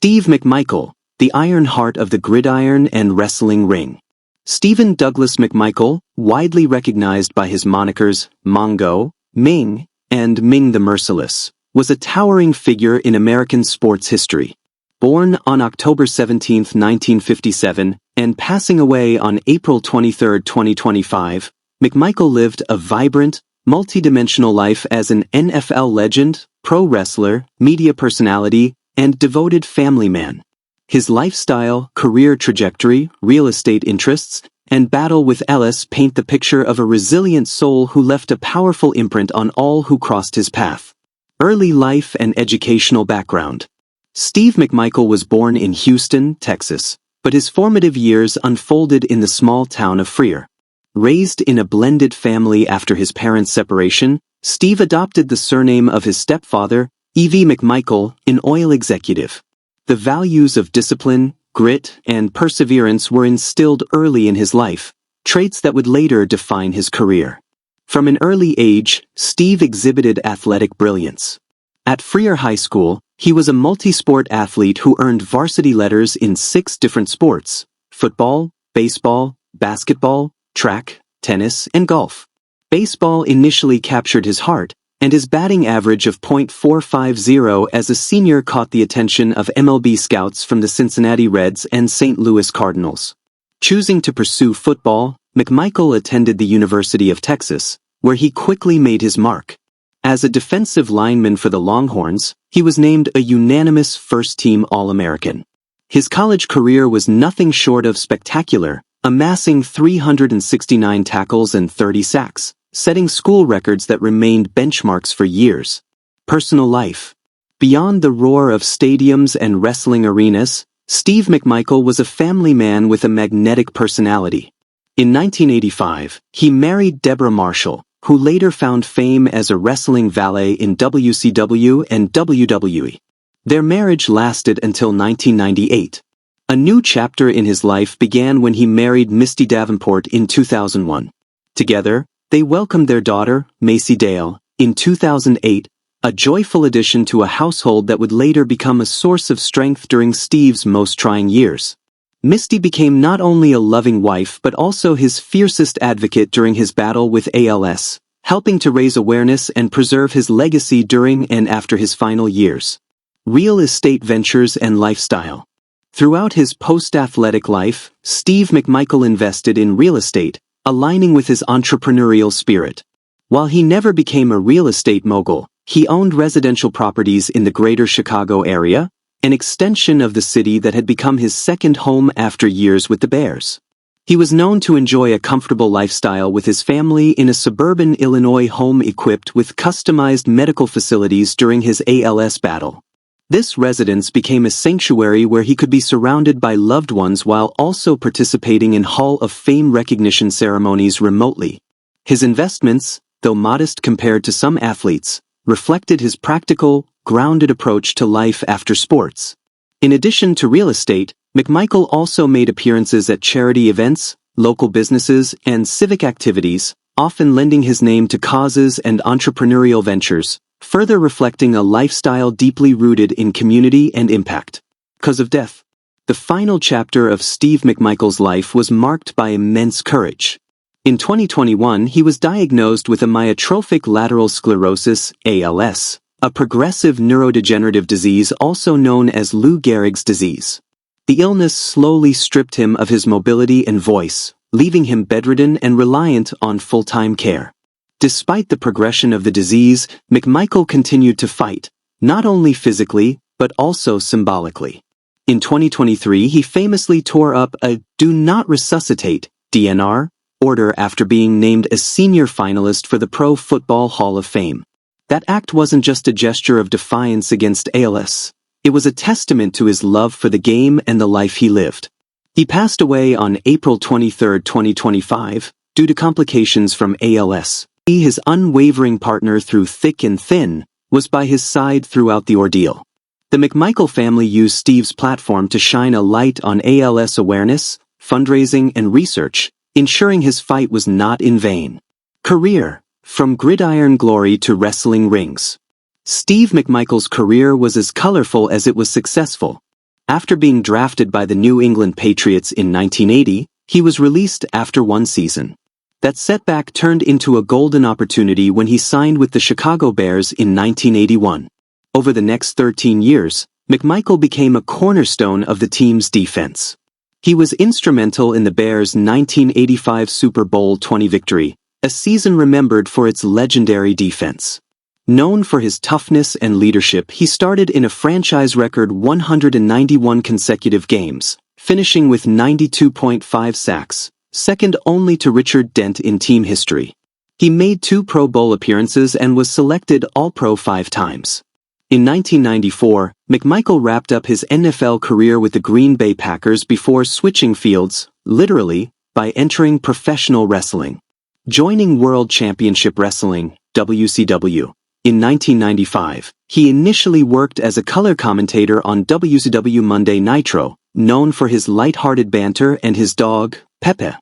Steve McMichael, the Iron Heart of the gridiron and wrestling ring. Stephen Douglas McMichael, widely recognized by his monikers Mongo, Ming, and Ming the Merciless, was a towering figure in American sports history. Born on October 17, 1957, and passing away on April 23, 2025, McMichael lived a vibrant, multidimensional life as an NFL legend, pro wrestler, media personality, and devoted family man. His lifestyle, career trajectory, real estate interests, and battle with Ellis paint the picture of a resilient soul who left a powerful imprint on all who crossed his path. Early life and educational background. Steve McMichael was born in Houston, Texas, but his formative years unfolded in the small town of Freer. Raised in a blended family after his parents' separation, Steve adopted the surname of his stepfather, E.V. McMichael, an oil executive. The values of discipline, grit, and perseverance were instilled early in his life, traits that would later define his career. From an early age, Steve exhibited athletic brilliance. At Freer High School, he was a multi-sport athlete who earned varsity letters in 6 different sports: football, baseball, basketball, track, tennis, and golf. Baseball initially captured his heart, and his batting average of .450 as a senior caught the attention of MLB scouts from the Cincinnati Reds and St. Louis Cardinals. Choosing to pursue football, McMichael attended the University of Texas, where he quickly made his mark. As a defensive lineman for the Longhorns, he was named a unanimous first-team All-American. His college career was nothing short of spectacular, amassing 369 tackles and 30 sacks, setting school records that remained benchmarks for years. Personal life. Beyond the roar of stadiums and wrestling arenas, Steve McMichael was a family man with a magnetic personality. In 1985, he married Deborah Marshall, who later found fame as a wrestling valet in WCW and WWE. Their marriage lasted until 1998. A new chapter in his life began when he married Misty Davenport in 2001. Together, they welcomed their daughter, Macy Dale, in 2008, a joyful addition to a household that would later become a source of strength during Steve's most trying years. Misty became not only a loving wife but also his fiercest advocate during his battle with ALS, helping to raise awareness and preserve his legacy during and after his final years. Real estate ventures and lifestyle. Throughout his post-athletic life, Steve McMichael invested in real estate, aligning with his entrepreneurial spirit. While he never became a real estate mogul, he owned residential properties in the greater Chicago area, an extension of the city that had become his second home after years with the Bears. He was known to enjoy a comfortable lifestyle with his family in a suburban Illinois home equipped with customized medical facilities during his ALS battle. This residence became a sanctuary where he could be surrounded by loved ones while also participating in Hall of Fame recognition ceremonies remotely. His investments, though modest compared to some athletes, reflected his practical, grounded approach to life after sports. In addition to real estate, McMichael also made appearances at charity events, local businesses, and civic activities, often lending his name to causes and entrepreneurial ventures, further reflecting a lifestyle deeply rooted in community and impact. Cause of death. The final chapter of Steve McMichael's life was marked by immense courage. In 2021, he was diagnosed with amyotrophic lateral sclerosis, ALS, a progressive neurodegenerative disease also known as Lou Gehrig's disease. The illness slowly stripped him of his mobility and voice, leaving him bedridden and reliant on full-time care. Despite the progression of the disease, McMichael continued to fight, not only physically, but also symbolically. In 2023, he famously tore up a "Do Not Resuscitate" DNR order after being named a senior finalist for the Pro Football Hall of Fame. That act wasn't just a gesture of defiance against ALS. It was a testament to his love for the game and the life he lived. He passed away on April 23, 2025, due to complications from ALS. His unwavering partner through thick and thin, was by his side throughout the ordeal. The McMichael family used Steve's platform to shine a light on ALS awareness, fundraising, and research, ensuring his fight was not in vain. Career. From gridiron glory to wrestling rings. Steve McMichael's career was as colorful as it was successful. After being drafted by the New England Patriots in 1980, he was released after one season. That setback turned into a golden opportunity when he signed with the Chicago Bears in 1981. Over the next 13 years, McMichael became a cornerstone of the team's defense. He was instrumental in the Bears' 1985 Super Bowl XX victory, a season remembered for its legendary defense. Known for his toughness and leadership, he started in a franchise record 191 consecutive games, finishing with 92.5 sacks, second only to Richard Dent in team history. He made 2 Pro Bowl appearances and was selected All-Pro 5 times. In 1994, McMichael wrapped up his NFL career with the Green Bay Packers before switching fields, literally, by entering professional wrestling. Joining World Championship Wrestling, WCW, in 1995, he initially worked as a color commentator on WCW Monday Nitro, known for his light-hearted banter and his dog, Pepe.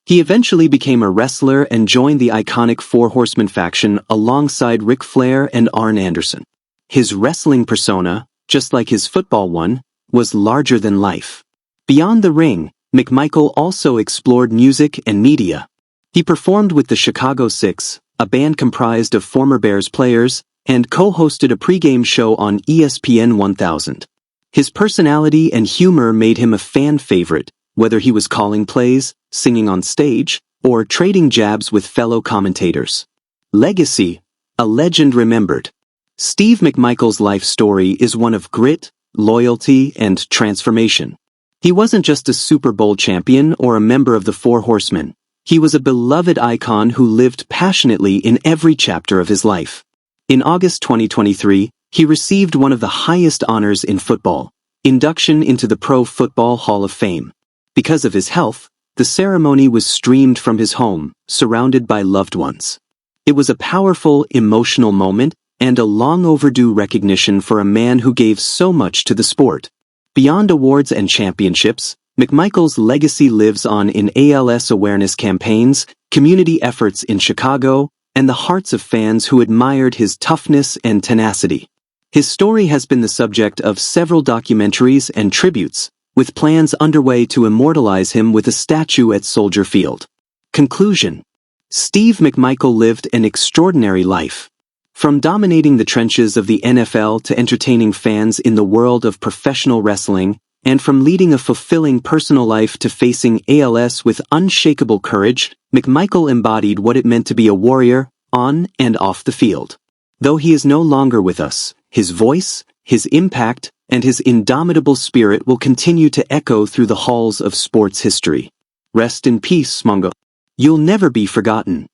He eventually became a wrestler and joined the iconic Four Horsemen faction alongside Ric Flair and Arn Anderson. His wrestling persona, just like his football one, was larger than life. Beyond the ring, McMichael also explored music and media. He performed with the Chicago Six, a band comprised of former Bears players, and co-hosted a pregame show on ESPN 1000. His personality and humor made him a fan favorite, whether he was calling plays, singing on stage, or trading jabs with fellow commentators. Legacy, a legend remembered. Steve McMichael's life story is one of grit, loyalty, and transformation. He wasn't just a Super Bowl champion or a member of the Four Horsemen. He was a beloved icon who lived passionately in every chapter of his life. In August 2023, he received one of the highest honors in football, induction into the Pro Football Hall of Fame. Because of his health, the ceremony was streamed from his home, surrounded by loved ones. It was a powerful, emotional moment, and a long-overdue recognition for a man who gave so much to the sport. Beyond awards and championships, McMichael's legacy lives on in ALS awareness campaigns, community efforts in Chicago, and the hearts of fans who admired his toughness and tenacity. His story has been the subject of several documentaries and tributes, with plans underway to immortalize him with a statue at Soldier Field. Conclusion: Steve McMichael lived an extraordinary life. From dominating the trenches of the NFL to entertaining fans in the world of professional wrestling, and from leading a fulfilling personal life to facing ALS with unshakable courage, McMichael embodied what it meant to be a warrior, on and off the field. Though he is no longer with us, his voice, his impact, and his indomitable spirit will continue to echo through the halls of sports history. Rest in peace, Mongo. You'll never be forgotten.